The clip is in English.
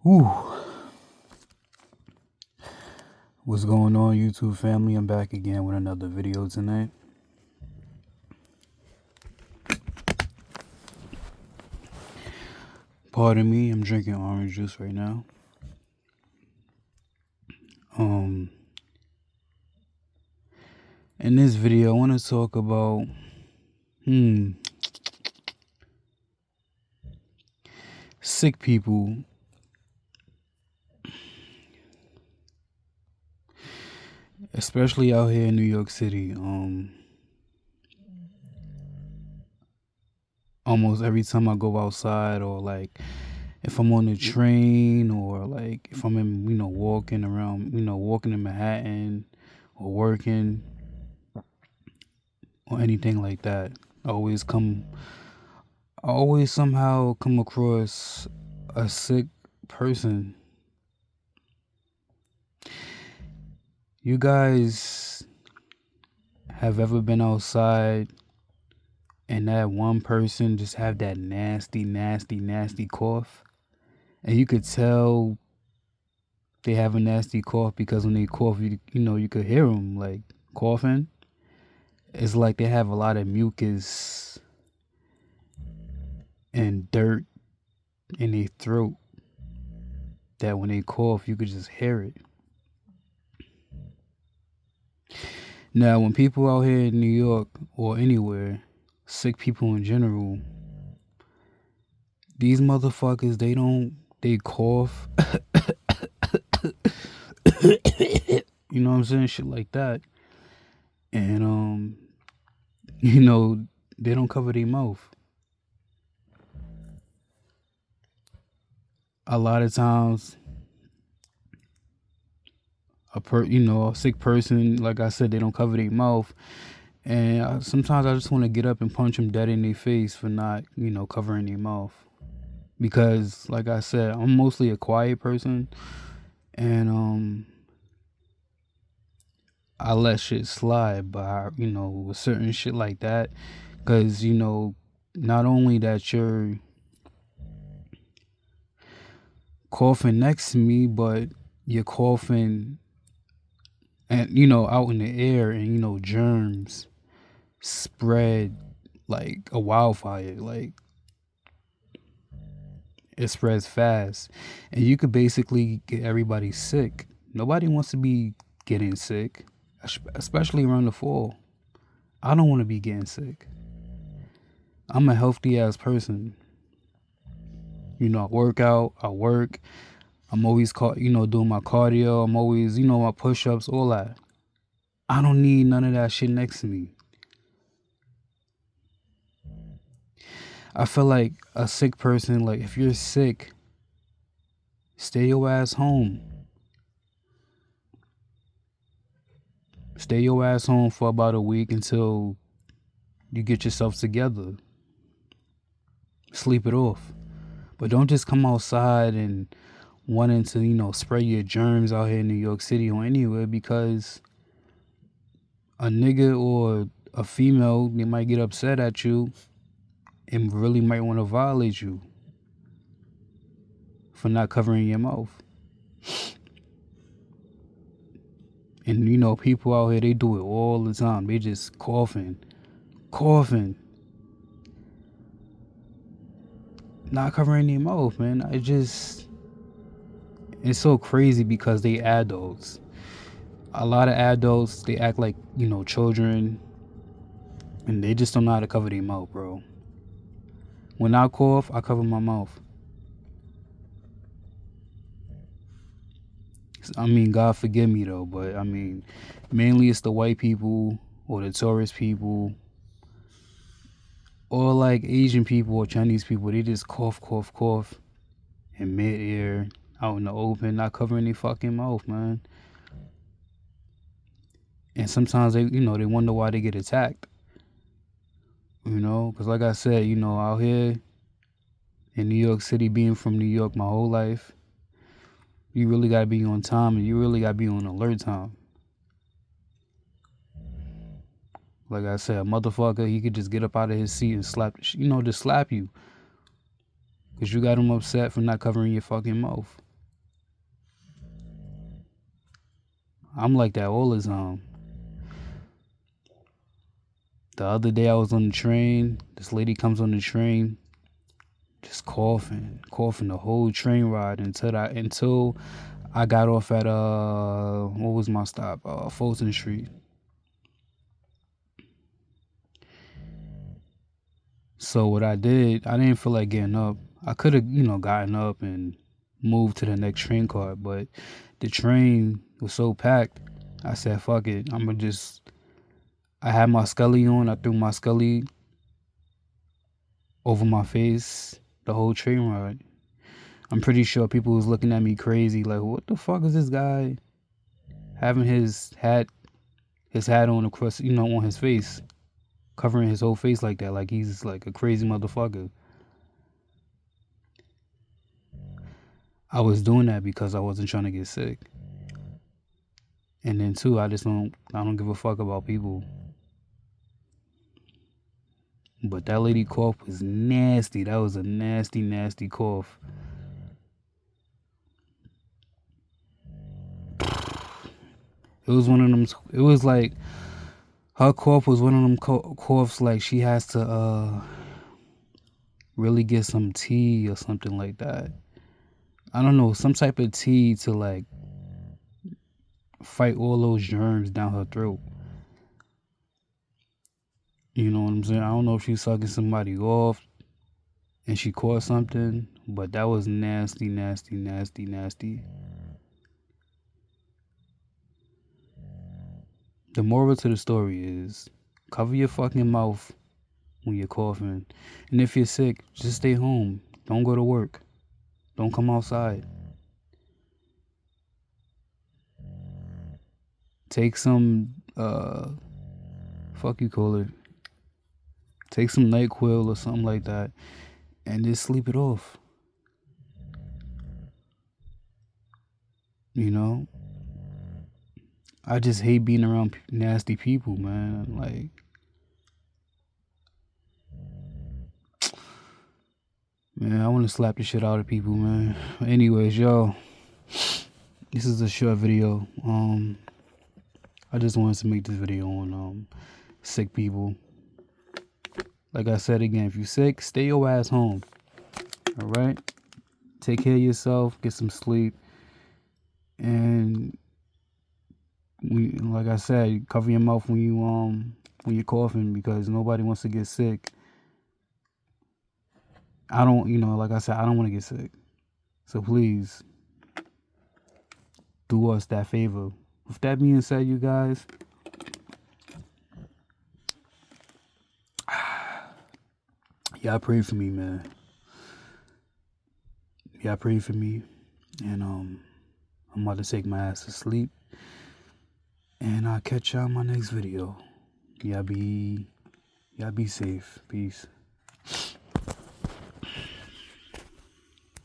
Whew. What's going on, YouTube family? I'm back again with another video tonight. Pardon me, I'm drinking orange juice right now. In this video, I want to talk about sick people. Especially out here in New York City. Almost every time I go outside, or like if I'm on the train, or like if I'm in, walking around, walking in Manhattan or working or anything like that, I always somehow come across a sick person. You guys have ever been outside and that one person just have that nasty cough, and you could tell they have a nasty cough because when they cough, you could hear them like coughing. It's like they have a lot of mucus and dirt in their throat that when they cough, you could just hear it. Now, when people out here in New York or anywhere, sick people in general, these motherfuckers, they cough. You know what I'm saying? Shit like that. And, they don't cover their mouth. A lot of times, a sick person, like I said, they don't cover their mouth. And sometimes I just want to get up and punch them dead in their face for not, covering their mouth. Because, like I said, I'm mostly a quiet person. And I let shit slide by, with certain shit like that. Because, not only that you're coughing next to me, but you're coughing and, out in the air, and, germs spread like a wildfire. Like, it spreads fast, and you could basically get everybody sick. Nobody wants to be getting sick, especially around the fall. I don't want to be getting sick. I'm a healthy ass person. I work out, I work. I'm always doing my cardio. I'm always, my push-ups, all that. I don't need none of that shit next to me. I feel like a sick person, like if you're sick, stay your ass home. Stay your ass home for about a week until you get yourself together. Sleep it off. But don't just come outside and wanting to, spray your germs out here in New York City or anywhere, because a nigga or a female, they might get upset at you and really might want to violate you for not covering your mouth. And people out here, they do it all the time. They just coughing, not covering their mouth, man. It's so crazy because they adults. A lot of adults, they act like, children, and they just don't know how to cover their mouth, bro. When I cough, I cover my mouth. I mean, God forgive me though, but I mean, mainly it's the white people or the tourist people or like Asian people or Chinese people. They just cough in mid-air, out in the open, not covering their fucking mouth, man. And sometimes they wonder why they get attacked. Because like I said, out here in New York City, being from New York my whole life, you really got to be on time, and you really got to be on alert time. Like I said, a motherfucker, he could just get up out of his seat and slap, just slap you. Because you got him upset for not covering your fucking mouth. I'm like that all the time. The other day I was on the train. This lady comes on the train, just coughing the whole train ride until I got off at what was my stop? Fulton Street. So what I did, I didn't feel like getting up. I could have, gotten up and moved to the next train car, but the train was so packed. I said, "Fuck it, I'm gonna just." I had my Scully on. I threw my Scully over my face the whole train ride. I'm pretty sure people was looking at me crazy, like, "What the fuck is this guy having his hat on across, on his face, covering his whole face like that, like he's like a crazy motherfucker." I was doing that because I wasn't trying to get sick. And then too, I don't give a fuck about people. But that lady cough was nasty. That was a nasty, nasty cough. It was one of them. It was like her cough was one of them coughs like she has to really get some tea or something like that. I don't know, some type of tea to like fight all those germs down her throat. You know what I'm saying? I don't know if she's sucking somebody off and she caught something, but that was nasty, nasty, nasty, nasty. The moral to the story is cover your fucking mouth when you're coughing. And if you're sick, just stay home. Don't go to work. Don't come outside. Take some take some NyQuil or something like that and just sleep it off. You know? I just hate being around nasty people, man. Like, man, I want to slap the shit out of people, man. Anyways, yo, this is a short video. I just wanted to make this video on sick people. Like I said again, if you're sick, stay your ass home. All right? Take care of yourself, get some sleep, and like I said, cover your mouth when you're coughing because nobody wants to get sick. I don't, like I said, I don't want to get sick. So please do us that favor. With that being said, you guys, y'all pray for me, man. Y'all pray for me, and I'm about to take my ass to sleep. And I'll catch y'all in my next video. Y'all be safe. Peace.